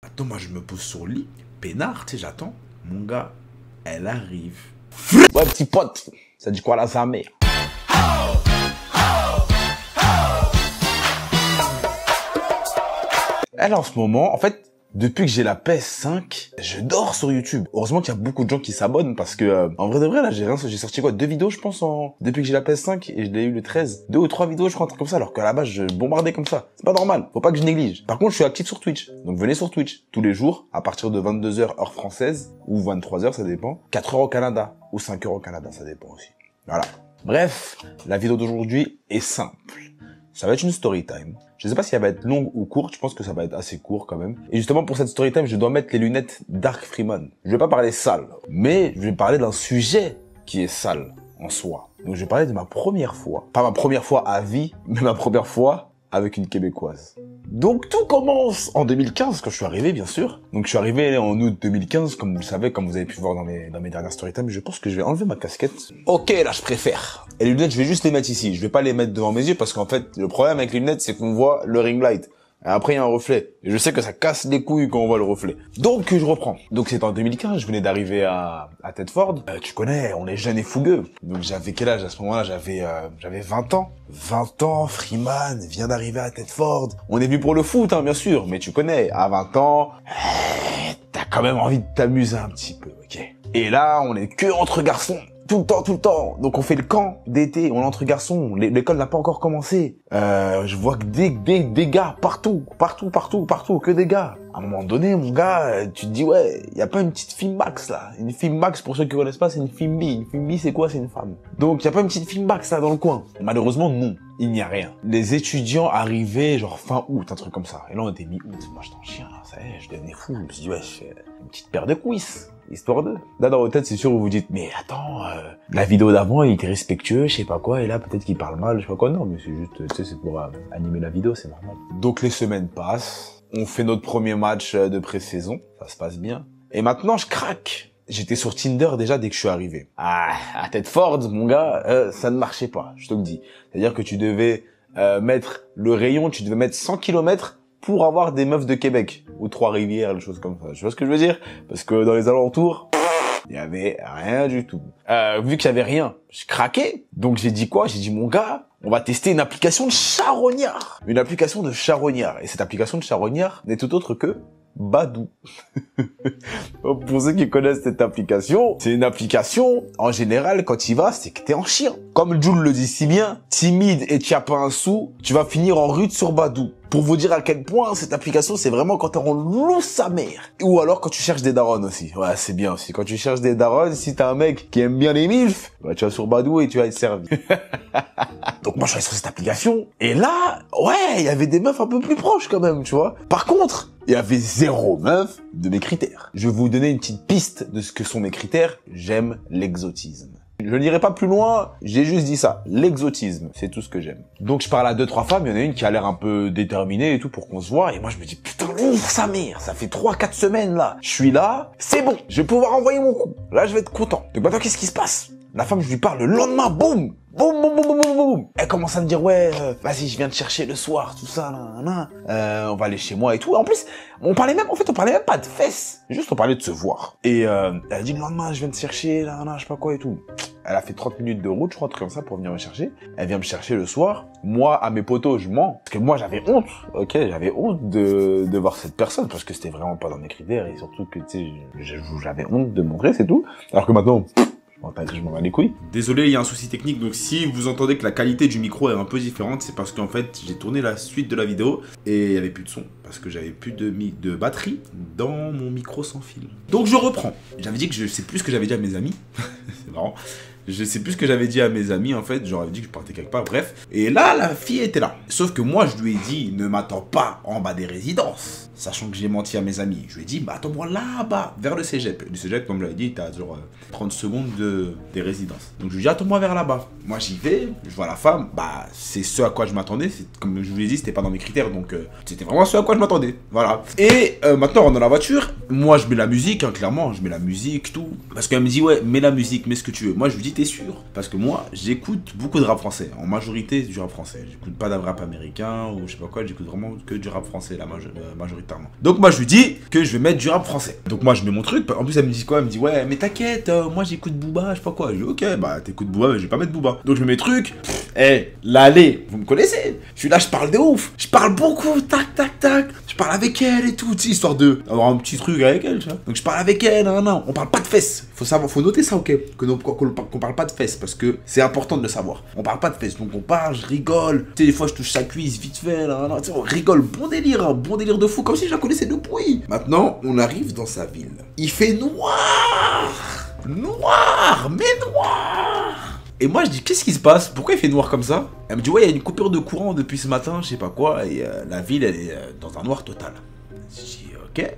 Attends, moi je me pose sur le lit, peinard, tu sais, j'attends. Mon gars, elle arrive. Ouais, petit pote, ça dit quoi là, sa mère? Elle, en ce moment, en fait, depuis que j'ai la PS5, je dors sur YouTube. Heureusement qu'il y a beaucoup de gens qui s'abonnent parce que, en vrai de vrai, là, j'ai sorti quoi, 2 vidéos, je pense, depuis que j'ai la PS5 et je l'ai eu le 13. 2 ou 3 vidéos, je crois, un truc comme ça, alors qu'à la base, je bombardais comme ça. C'est pas normal. Faut pas que je néglige. Par contre, je suis actif sur Twitch. Donc, venez sur Twitch. Tous les jours, à partir de 22 h heure française, ou 23 h ça dépend. 4 h au Canada. Ou 5 h au Canada, ça dépend aussi. Voilà. Bref, la vidéo d'aujourd'hui est simple. Ça va être une story time. Je sais pas si elle va être longue ou courte, je pense que ça va être assez court quand même. Et justement pour cette story time, je dois mettre les lunettes Dark Freeman. Je vais pas parler sale, mais je vais parler d'un sujet qui est sale en soi. Donc je vais parler de ma première fois. Pas ma première fois à vie, mais ma première fois avec une Québécoise. Donc tout commence en 2015 quand je suis arrivé bien sûr. Donc je suis arrivé en août 2015 comme vous le savez, comme vous avez pu voir dans mes dernières storytime. Je pense que je vais enlever ma casquette. Ok, là je préfère. Et les lunettes je vais juste les mettre ici. Je vais pas les mettre devant mes yeux parce qu'en fait le problème avec les lunettes c'est qu'on voit le ring light. Et après, il y a un reflet. Et je sais que ça casse les couilles quand on voit le reflet. Donc, je reprends. Donc, c'est en 2015. Je venais d'arriver à Thetford. Tu connais, on est jeunes et fougueux. Donc, j'avais quel âge à ce moment-là? J'avais 20 ans. 20 ans, Freeman vient d'arriver à Thetford. On est venu pour le foot, hein, bien sûr. Mais tu connais, à 20 ans, t'as quand même envie de t'amuser un petit peu, ok? Et là, on est que entre garçons. Tout le temps. Donc on fait le camp d'été, on est entre garçons, l'école n'a pas encore commencé. Je vois que des gars partout, que des gars. À un moment donné, mon gars, tu te dis ouais, y a pas une petite fille max là. Une fille max, pour ceux qui connaissent pas, c'est une fille bi. Une fille bi, c'est quoi? C'est une femme. Donc y a pas une petite fille max là dans le coin. Malheureusement non, il n'y a rien. Les étudiants arrivaient genre fin août, un truc comme ça. Et là on était mi-août. Moi j'étais en chien, là, ça y est, je devenais fou. Je me suis dit ouais, je fais une petite paire de cuisses. Histoire de. Là, dans votre tête, c'est sûr, vous vous dites, mais attends, la vidéo d'avant, il était respectueux, je sais pas quoi, et là, peut-être qu'il parle mal, je sais pas quoi. Non, mais c'est juste, tu sais, c'est pour animer la vidéo, c'est normal. Donc, les semaines passent. On fait notre premier match de pré-saison. Ça se passe bien. Et maintenant, je craque. J'étais sur Tinder déjà dès que je suis arrivé. Ah, à Thetford, mon gars, ça ne marchait pas, je te le dis. C'est-à-dire que tu devais mettre le rayon, tu devais mettre 100 km pour avoir des meufs de Québec ou Trois-Rivières, des choses comme ça. Tu vois ce que je veux dire? Parce que dans les alentours, il y avait rien du tout. Vu qu'il y avait rien, je craquais. Donc j'ai dit quoi? J'ai dit mon gars, on va tester une application de charognard. Une application de charognard. Et cette application de charognard n'est tout autre que Badoo. Pour ceux qui connaissent cette application, c'est une application, en général, quand tu y vas, c'est que t'es en chien. Comme Jules le dit si bien, timide et tu as pas un sou, tu vas finir en rue sur Badoo. Pour vous dire à quel point cette application, c'est vraiment quand t'es en loup sa mère. Ou alors quand tu cherches des darons aussi. Ouais, c'est bien aussi. Quand tu cherches des darons, si t'as un mec qui aime bien les milfs, bah tu vas sur Badoo et tu vas être servi. Donc moi, je suis allé sur cette application. Et là, ouais, il y avait des meufs un peu plus proches quand même, tu vois. Par contre, il y avait 0 meuf de mes critères. Je vais vous donner une petite piste de ce que sont mes critères. J'aime l'exotisme. Je n'irai pas plus loin, j'ai juste dit ça. L'exotisme, c'est tout ce que j'aime. Donc je parle à 2-3 femmes, il y en a une qui a l'air un peu déterminée et tout pour qu'on se voit. Et moi je me dis, putain, ouvre sa mère, ça fait 3-4 semaines là. Je suis là, c'est bon, je vais pouvoir envoyer mon coup. Là je vais être content. Donc maintenant qu'est-ce qui se passe? La femme, je lui parle le lendemain, boum, boum, boum, boum, boum, boum, boum. Elle commence à me dire, ouais, vas-y, je viens te chercher le soir, tout ça, là. On va aller chez moi et tout. En plus, on parlait même pas de fesses. Juste, on parlait de se voir. Et elle dit, le lendemain, je viens te chercher, là, je sais pas quoi et tout. Elle a fait 30 minutes de route, je crois, un truc comme ça, pour venir me chercher. Elle vient me chercher le soir. Moi, à mes potos, je mens. Parce que moi, j'avais honte. Ok, j'avais honte de voir cette personne, parce que c'était vraiment pas dans mes critères, et surtout que, tu sais, j'avais honte de montrer, c'est tout. Alors que maintenant, je m'en bats les couilles. Désolé, il y a un souci technique, donc si vous entendez que la qualité du micro est un peu différente, c'est parce qu'en fait, j'ai tourné la suite de la vidéo et il n'y avait plus de son, parce que j'avais plus de batterie dans mon micro sans fil. Donc je reprends. J'avais dit que je sais plus ce que j'avais dit à mes amis. C'est marrant. Je sais plus ce que j'avais dit à mes amis, en fait. J'aurais dit que je partais quelque part, bref. Et là, la fille était là. Sauf que moi, je lui ai dit, ne m'attends pas en bas des résidences. Sachant que j'ai menti à mes amis. Je lui ai dit, bah attends-moi là-bas, vers le cégep. Le cégep, comme je l'avais dit, t'as genre 30 secondes des résidences. Donc je lui ai dit, attends-moi vers là-bas. Moi, j'y vais, je vois la femme. Bah, c'est ce à quoi je m'attendais. Comme je vous l'ai dit, c'était pas dans mes critères. Donc, c'était vraiment ce à quoi je m'attendais. Voilà. Et maintenant, on est dans la voiture. Moi, je mets la musique, hein, clairement. Je mets la musique, tout. Parce qu'elle me dit, ouais, mets la musique, mets ce que tu veux. Moi, je lui dis, t'es sûr? Parce que moi, j'écoute beaucoup de rap français. En majorité, du rap français. J'écoute pas de rap américain ou je sais pas quoi. J'écoute vraiment que du rap français, majoritairement. Donc moi, je lui dis que je vais mettre du rap français. Donc moi, je mets mon truc. En plus, elle me dit quoi? Elle me dit, ouais, mais t'inquiète, moi j'écoute Booba, je sais pas quoi. Je dis, ok, bah t'écoutes Booba, mais je vais pas mettre Booba. Donc je mets mes trucs. L'allée, vous me connaissez? Je suis là, je parle de ouf. Je parle beaucoup, tac, tac, tac. Je parle avec elle et tout, tu sais, histoire d'avoir un petit truc avec elle, tu vois. Donc je parle avec elle, non. On parle pas de fesses. Faut savoir, faut noter ça, ok? Qu'on parle pas de fesses, parce que c'est important de le savoir. On parle pas de fesses, donc on parle, je rigole. Tu sais, des fois je touche sa cuisse vite fait, là, tu sais, on rigole. Bon délire de fou, comme si je la connaissais depuis. Maintenant, on arrive dans sa ville. Il fait noir, mais noir. Et moi je dis, qu'est-ce qui se passe? Pourquoi il fait noir comme ça? Elle me dit, ouais, il y a une coupure de courant depuis ce matin, je sais pas quoi, et la ville, elle est dans un noir total. Je dis, ok.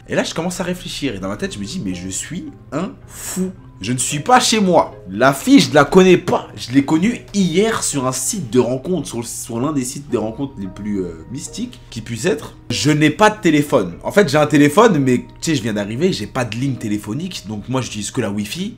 Et là, je commence à réfléchir, et dans ma tête, je me dis, mais je suis un fou. Je ne suis pas chez moi. La fille, je la connais pas. Je l'ai connue hier sur un site de rencontre, sur l'un des sites de rencontres les plus mystiques qui puisse être. Je n'ai pas de téléphone. En fait, j'ai un téléphone, mais tu sais, je viens d'arriver, j'ai pas de ligne téléphonique, donc moi, j'utilise que la Wi-Fi.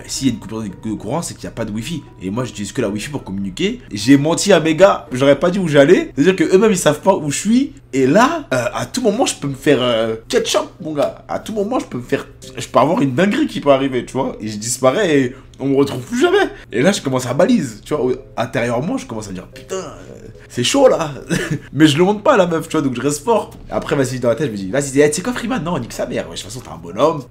S'il y a une coupure de courant, c'est qu'il n'y a pas de Wi-Fi. Et moi, j'utilise que la Wi-Fi pour communiquer. J'ai menti à mes gars, j'aurais pas dit où j'allais. C'est-à-dire que eux-mêmes, ils savent pas où je suis. Et là, à tout moment, je peux me faire ketchup, mon gars. À tout moment, je peux avoir une dinguerie qui peut arriver, tu vois. Et je disparais et on me retrouve plus jamais. Et là, je commence à balise, tu vois. Intérieurement, je commence à dire, putain, c'est chaud là. Mais je le montre pas à la meuf, tu vois, donc je reste fort. Après, vas-y, dans la tête, je me dis, vas-y, tu sais quoi, Freeman? Non, nique sa mère. Ouais, de toute façon, t'es un bonhomme.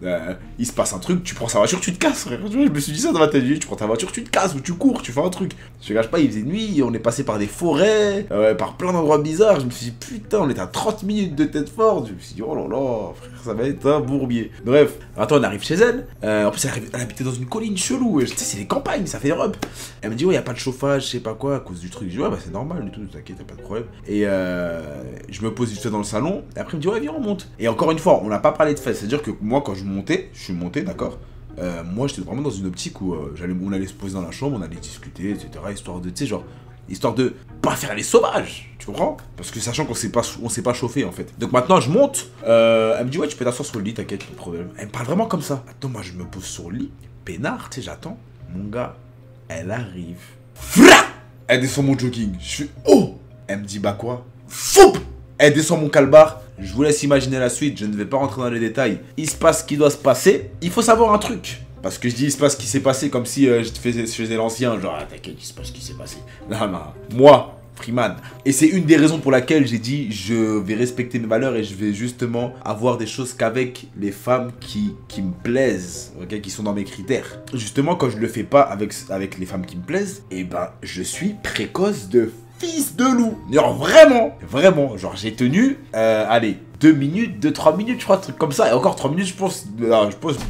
Il se passe un truc, tu prends sa voiture, tu te casses, frère. Tu vois, je me suis dit ça dans ma tête. Tu prends ta voiture, tu te casses ou tu cours, tu fais un truc. Je te cache pas, il faisait nuit, on est passé par des forêts, par plein d'endroits bizarres. Je me suis dit, putain, on est à 30 minutes de tête forte. Je me suis dit, oh là là, frère, ça va être un bourbier. Bref, attends, on arrive chez elle. En plus, elle habitait dans une colline chelou. Tu sais, c'est les campagnes, ça fait des robes. Elle me dit, ouais, y a pas de chauffage, je sais pas quoi, à cause du truc. Je dis, ouais, bah c'est normal, du tout, t'inquiète, y'a pas de problème. Et je me pose juste dans le salon. Et après, elle me dit, ouais, viens, on monte. Et encore une fois, on n'a pas parlé de fesses. C'est-à-dire que moi, quand je suis monté, d'accord. Moi, j'étais vraiment dans une optique où on allait se poser dans la chambre, on allait discuter, etc. Histoire de, tu sais, genre, histoire de pas faire les sauvages, tu comprends? Parce que sachant qu'on s'est pas chauffé en fait. Donc maintenant je monte, elle me dit ouais tu peux t'asseoir sur le lit, t'inquiète, pas de problème. Elle me parle vraiment comme ça. Attends, moi je me pose sur le lit, peinard, tu sais, j'attends. Mon gars, elle arrive. Fra! Elle descend mon jogging. Je fais oh! Elle me dit bah quoi? Foup! Elle descend mon calbar. Je vous laisse imaginer la suite, je ne vais pas rentrer dans les détails. Il se passe ce qui doit se passer. Il faut savoir un truc. Parce que je dis il se passe ce qui s'est passé comme si je faisais l'ancien. Genre ah, t'inquiète, il se passe ce qui s'est passé. Non. Moi, Freeman. Et c'est une des raisons pour laquelle j'ai dit je vais respecter mes valeurs et je vais justement avoir des choses qu'avec les femmes qui me plaisent, okay, qui sont dans mes critères. Justement, quand je le fais pas avec les femmes qui me plaisent, et ben je suis précoce de fils de loup. Genre vraiment. Genre j'ai tenu, allez, 2-3 minutes, je crois, un truc comme ça. Et encore 3 minutes, je pense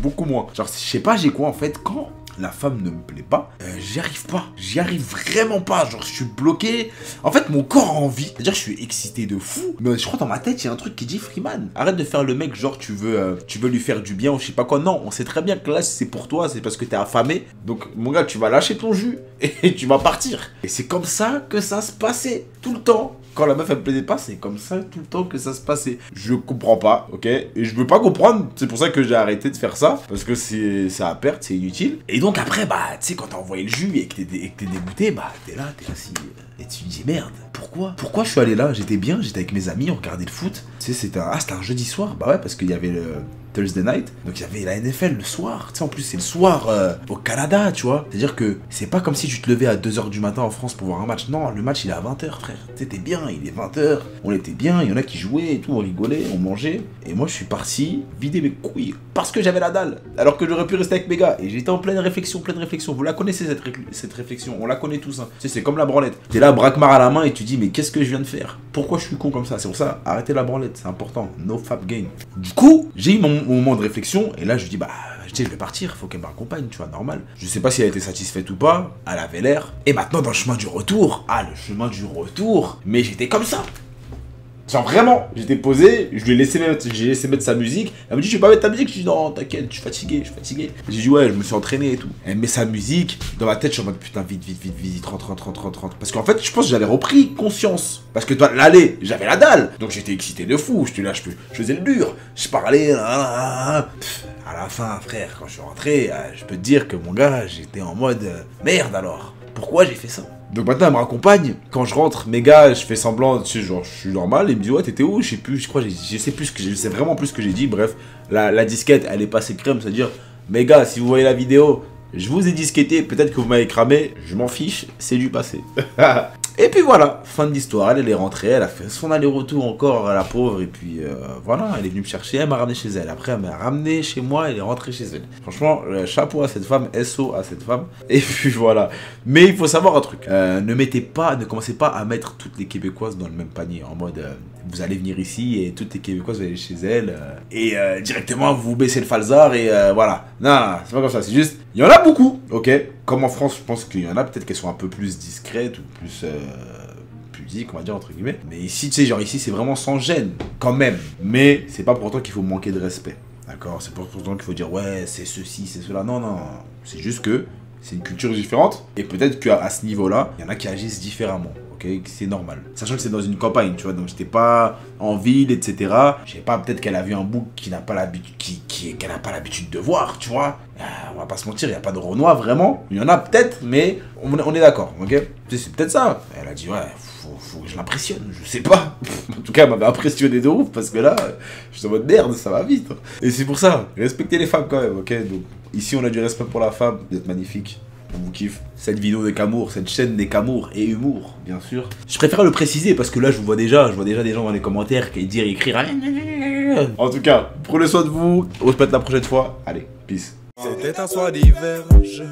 beaucoup moins. Genre, je sais pas, j'ai quoi en fait, quand la femme ne me plaît pas, j'y arrive pas. J'y arrive vraiment pas. Genre, je suis bloqué. En fait, mon corps a envie. C'est-à-dire que je suis excité de fou. Mais je crois dans ma tête, il y a un truc qui dit Freeman, arrête de faire le mec, genre, tu veux lui faire du bien ou je sais pas quoi. Non, on sait très bien que là, c'est pour toi, c'est parce que t'es affamé. Donc, mon gars, tu vas lâcher ton jus et tu vas partir. Et c'est comme ça que ça se passait tout le temps. Quand la meuf elle me plaisait pas, c'est comme ça tout le temps que ça se passait. Je comprends pas, ok? Et je veux pas comprendre, c'est pour ça que j'ai arrêté de faire ça. Parce que c'est à perte, c'est inutile. Et donc après, bah, tu sais, quand t'as envoyé le jus et que t'es dégoûté, bah, t'es assis. Et tu te dis merde, pourquoi je suis allé là? J'étais bien, j'étais avec mes amis, on regardait le foot. Tu sais, c'était un jeudi soir, bah ouais, parce qu'il y avait le Thursday night. Donc il y avait la NFL le soir. Tu sais, en plus, c'est le soir au Canada, tu vois. C'est-à-dire que c'est pas comme si tu te levais à 2h du matin en France pour voir un match. Non, le match il est à 20h, frère. Tu sais, t'es bien, il est 20h. On était bien, il y en a qui jouaient et tout, on rigolait, on mangeait. Et moi, je suis parti vider mes couilles parce que j'avais la dalle. Alors que j'aurais pu rester avec mes gars. Et j'étais en pleine réflexion. Vous la connaissez cette réflexion, on la connaît tous. Hein. Tu sais, c'est comme la branlette. T'es là, braquemar à la main et tu dis, mais qu'est-ce que je viens de faire? Pourquoi je suis con comme ça? C'est pour ça, arrêtez la branlette, c'est important. No fap game. Du coup, j'ai eu mon moment de réflexion et là, je dis, bah, tu sais, je vais partir, faut qu'elle m'accompagne, tu vois, normal. Je sais pas si elle était satisfaite ou pas, elle avait l'air. Et maintenant, dans le chemin du retour, mais j'étais comme ça. Genre vraiment, j'étais posé, j'ai laissé mettre sa musique. Elle me dit, je vais pas mettre ta musique. Je dis, non, t'inquiète, je suis fatigué. J'ai dit, ouais, je me suis entraîné et tout. Elle met sa musique. Dans ma tête, je suis en mode, putain, vite, rentre. Parce qu'en fait, je pense que j'avais repris conscience. Parce que toi, l'aller, j'avais la dalle. Donc j'étais excité de fou. J'étais là, je faisais le dur. Je parlais. À à la fin, frère, quand je suis rentré, je peux te dire que mon gars, j'étais en mode merde alors. Pourquoi j'ai fait ça? Donc maintenant, elle me raccompagne. Quand je rentre, mes gars, je fais semblant, tu sais, genre, je suis normal. Il me dit, ouais, t'étais où? Je sais plus, je crois, je sais plus je sais vraiment plus ce que j'ai dit. Bref, la disquette, elle est passée crème, c'est-à-dire, mes gars, si vous voyez la vidéo, je vous ai disquetté, peut-être que vous m'avez cramé, je m'en fiche, c'est du passé. Et puis voilà, fin de l'histoire, elle est rentrée, elle a fait son aller-retour encore, la pauvre, et puis voilà, elle est venue me chercher, elle m'a ramené chez elle. Après, elle m'a ramené chez moi, elle est rentrée chez elle. Franchement, chapeau à cette femme, SO à cette femme. Et puis voilà. Mais il faut savoir un truc, ne commencez pas à mettre toutes les Québécoises dans le même panier, en mode, vous allez venir ici et toutes les Québécoises, vous allez chez elles, et directement, vous baissez le falzar, et voilà. Non, c'est pas comme ça, c'est juste, il y en a beaucoup, ok? Comme en France, je pense qu'il y en a, peut-être qu'elles sont un peu plus discrètes ou plus pudiques, on va dire, entre guillemets. Mais ici, tu sais, genre ici, c'est vraiment sans gêne, quand même. Mais c'est pas pour autant qu'il faut manquer de respect, d'accord? C'est pas pour autant qu'il faut dire, ouais, c'est ceci, c'est cela. Non, non, c'est juste que c'est une culture différente. Et peut-être qu'à ce niveau-là, il y en a qui agissent différemment. C'est normal. Sachant que c'est dans une campagne, tu vois, donc j'étais pas en ville, etc. Je sais pas, peut-être qu'elle a vu un bouc qui n'a pas l'habitude, qu'elle n'a pas l'habitude de voir, tu vois. On va pas se mentir, il n'y a pas de Renoir vraiment. Il y en a peut-être, mais on est d'accord, ok? C'est peut-être ça. Elle a dit, ouais, faut que je l'impressionne, je sais pas. En tout cas, elle m'avait impressionné de ouf, parce que là, je suis en mode merde, ça va vite. Et c'est pour ça, respectez les femmes quand même, ok? Donc, ici, on a du respect pour la femme, vous êtes magnifique. On vous kiffe. Cette vidéo des Camours, cette chaîne des Camours et humour, bien sûr. Je préfère le préciser parce que là, je vois déjà des gens dans les commentaires qui dire et écrire. En tout cas, prenez soin de vous. On se pète la prochaine fois. Allez, peace. C'était un soir d'hiver, je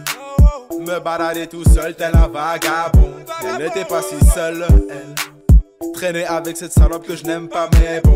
me baladais tout seul tel un vagabond. Elle n'était pas si seule, elle traînait avec cette salope que je n'aime pas, mais bon.